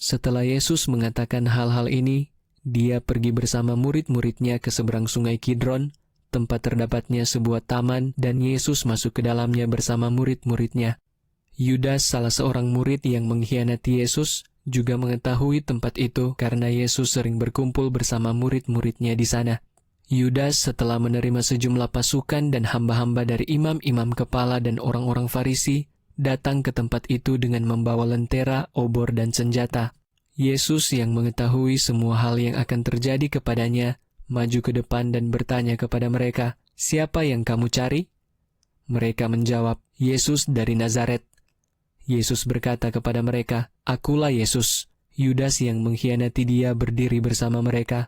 Setelah Yesus mengatakan hal-hal ini, dia pergi bersama murid-muridnya ke seberang sungai Kidron, tempat terdapatnya sebuah taman, dan Yesus masuk ke dalamnya bersama murid-muridnya. Yudas, salah seorang murid yang mengkhianati Yesus, juga mengetahui tempat itu karena Yesus sering berkumpul bersama murid-muridnya di sana. Yudas setelah menerima sejumlah pasukan dan hamba-hamba dari imam-imam kepala dan orang-orang Farisi, datang ke tempat itu dengan membawa lentera, obor, dan senjata. Yesus yang mengetahui semua hal yang akan terjadi kepadanya, maju ke depan dan bertanya kepada mereka, "Siapa yang kamu cari?" Mereka menjawab, "Yesus dari Nazaret." Yesus berkata kepada mereka, "Akulah Yesus." Yudas yang mengkhianati dia berdiri bersama mereka.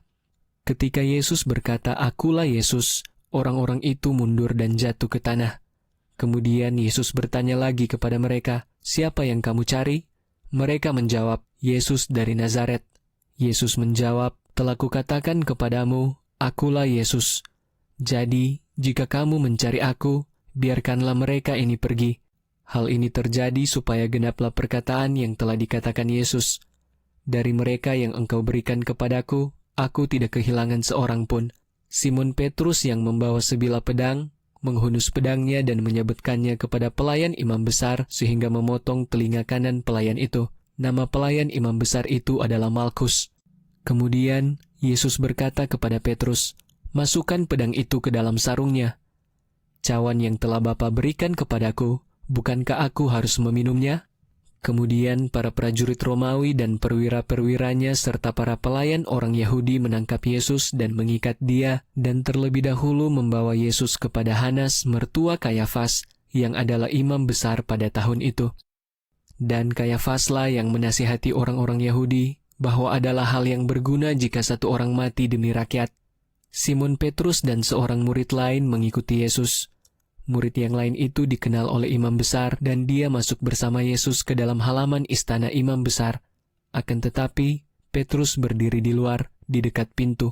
Ketika Yesus berkata, "Akulah Yesus," orang-orang itu mundur dan jatuh ke tanah. Kemudian Yesus bertanya lagi kepada mereka, "Siapa yang kamu cari?" Mereka menjawab, "Yesus dari Nazaret." Yesus menjawab, "Telah kukatakan kepadamu, akulah Yesus. Jadi, jika kamu mencari aku, biarkanlah mereka ini pergi." Hal ini terjadi supaya genaplah perkataan yang telah dikatakan Yesus, "Dari mereka yang engkau berikan kepadaku, aku tidak kehilangan seorang pun." Simon Petrus yang membawa sebilah pedang, menghunus pedangnya dan menyabetkannya kepada pelayan imam besar sehingga memotong telinga kanan pelayan itu. Nama pelayan imam besar itu adalah Malkus. Kemudian Yesus berkata kepada Petrus, "Masukkan pedang itu ke dalam sarungnya. Cawan yang telah Bapa berikan kepadaku, bukankah aku harus meminumnya?" Kemudian para prajurit Romawi dan perwira-perwiranya serta para pelayan orang Yahudi menangkap Yesus dan mengikat dia, dan terlebih dahulu membawa Yesus kepada Hanas, mertua Kayafas, yang adalah imam besar pada tahun itu. Dan Kayafaslah yang menasihati orang-orang Yahudi bahwa adalah hal yang berguna jika satu orang mati demi rakyat. Simon Petrus dan seorang murid lain mengikuti Yesus. Murid yang lain itu dikenal oleh imam besar dan dia masuk bersama Yesus ke dalam halaman istana imam besar. Akan tetapi, Petrus berdiri di luar, di dekat pintu.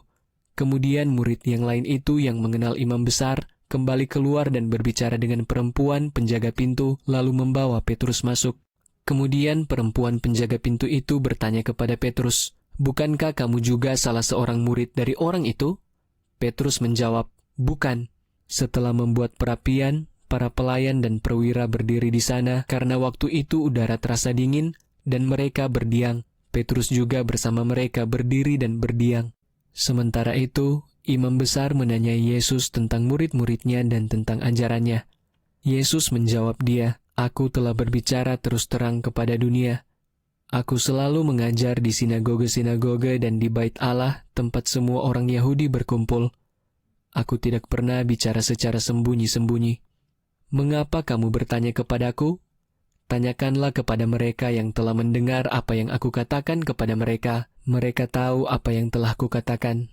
Kemudian murid yang lain itu yang mengenal imam besar kembali keluar dan berbicara dengan perempuan penjaga pintu, lalu membawa Petrus masuk. Kemudian perempuan penjaga pintu itu bertanya kepada Petrus, "Bukankah kamu juga salah seorang murid dari orang itu?" Petrus menjawab, "Bukan." Setelah membuat perapian, para pelayan dan perwira berdiri di sana karena waktu itu udara terasa dingin dan mereka berdiam. Petrus juga bersama mereka berdiri dan berdiam. Sementara itu, imam besar menanyai Yesus tentang murid-muridnya dan tentang ajarannya. Yesus menjawab dia, "Aku telah berbicara terus terang kepada dunia. Aku selalu mengajar di sinagoge-sinagoge dan di bait Allah, tempat semua orang Yahudi berkumpul. Aku tidak pernah bicara secara sembunyi-sembunyi. Mengapa kamu bertanya kepadaku? Tanyakanlah kepada mereka yang telah mendengar apa yang aku katakan kepada mereka. Mereka tahu apa yang telah kukatakan."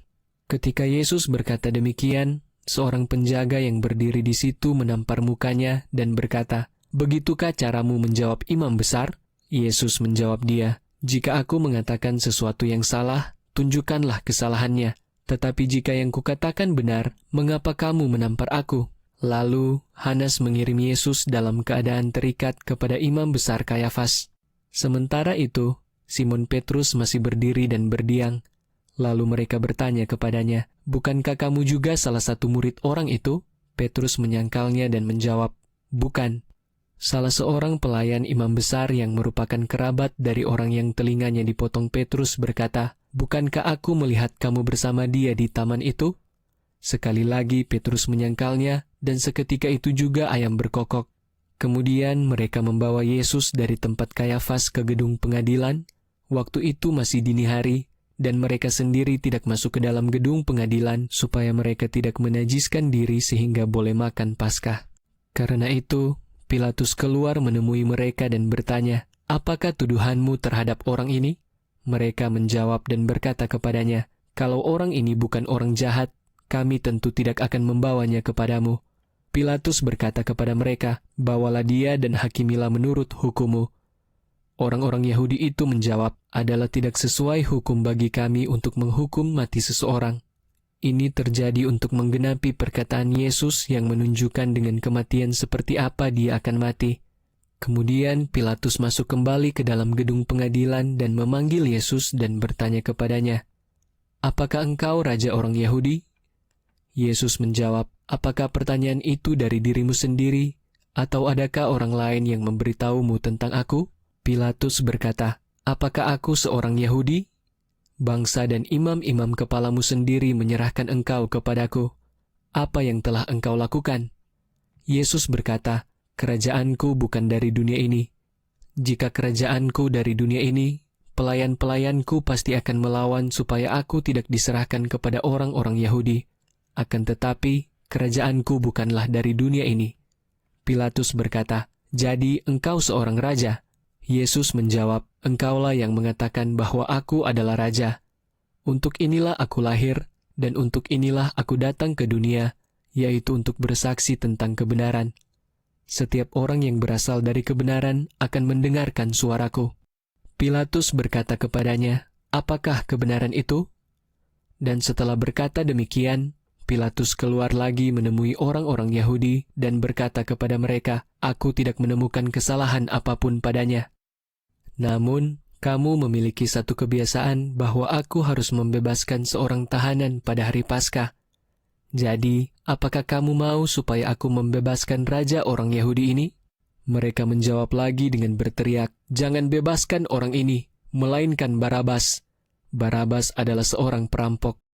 Ketika Yesus berkata demikian, seorang penjaga yang berdiri di situ menampar mukanya dan berkata, "Begitukah caramu menjawab imam besar?" Yesus menjawab dia, "Jika aku mengatakan sesuatu yang salah, tunjukkanlah kesalahannya. Tetapi jika yang kukatakan benar, mengapa kamu menampar aku?" Lalu Hanas mengirim Yesus dalam keadaan terikat kepada imam besar Kayafas. Sementara itu, Simon Petrus masih berdiri dan berdiam. Lalu mereka bertanya kepadanya, "Bukankah kamu juga salah satu murid orang itu?" Petrus menyangkalnya dan menjawab, "Bukan." Salah seorang pelayan imam besar yang merupakan kerabat dari orang yang telinganya dipotong Petrus berkata, "Bukankah aku melihat kamu bersama dia di taman itu?" Sekali lagi Petrus menyangkalnya, dan seketika itu juga ayam berkokok. Kemudian mereka membawa Yesus dari tempat Kayafas ke gedung pengadilan. Waktu itu masih dini hari, dan mereka sendiri tidak masuk ke dalam gedung pengadilan supaya mereka tidak menajiskan diri sehingga boleh makan Paskah. Karena itu, Pilatus keluar menemui mereka dan bertanya, "Apakah tuduhanmu terhadap orang ini?" Mereka menjawab dan berkata kepadanya, "Kalau orang ini bukan orang jahat, kami tentu tidak akan membawanya kepadamu." Pilatus berkata kepada mereka, "Bawalah dia dan hakimilah menurut hukummu." Orang-orang Yahudi itu menjawab, "Adalah tidak sesuai hukum bagi kami untuk menghukum mati seseorang." Ini terjadi untuk menggenapi perkataan Yesus yang menunjukkan dengan kematian seperti apa dia akan mati. Kemudian Pilatus masuk kembali ke dalam gedung pengadilan dan memanggil Yesus dan bertanya kepadanya, "Apakah engkau raja orang Yahudi?" Yesus menjawab, "Apakah pertanyaan itu dari dirimu sendiri, atau adakah orang lain yang memberitahumu tentang aku?" Pilatus berkata, "Apakah aku seorang Yahudi? Bangsa dan imam-imam kepalamu sendiri menyerahkan engkau kepadaku. Apa yang telah engkau lakukan?" Yesus berkata, "Kerajaanku bukan dari dunia ini. Jika kerajaanku dari dunia ini, pelayan-pelayanku pasti akan melawan supaya aku tidak diserahkan kepada orang-orang Yahudi. Akan tetapi, kerajaanku bukanlah dari dunia ini." Pilatus berkata, "Jadi engkau seorang raja?" Yesus menjawab, "Engkaulah yang mengatakan bahwa aku adalah raja. Untuk inilah aku lahir, dan untuk inilah aku datang ke dunia, yaitu untuk bersaksi tentang kebenaran. Setiap orang yang berasal dari kebenaran akan mendengarkan suaraku." Pilatus berkata kepadanya, "Apakah kebenaran itu?" Dan setelah berkata demikian, Pilatus keluar lagi menemui orang-orang Yahudi dan berkata kepada mereka, "Aku tidak menemukan kesalahan apapun padanya. Namun, kamu memiliki satu kebiasaan bahwa aku harus membebaskan seorang tahanan pada hari Paskah. Jadi, apakah kamu mau supaya aku membebaskan raja orang Yahudi ini?" Mereka menjawab lagi dengan berteriak, "Jangan bebaskan orang ini, melainkan Barabas." Barabas adalah seorang perampok.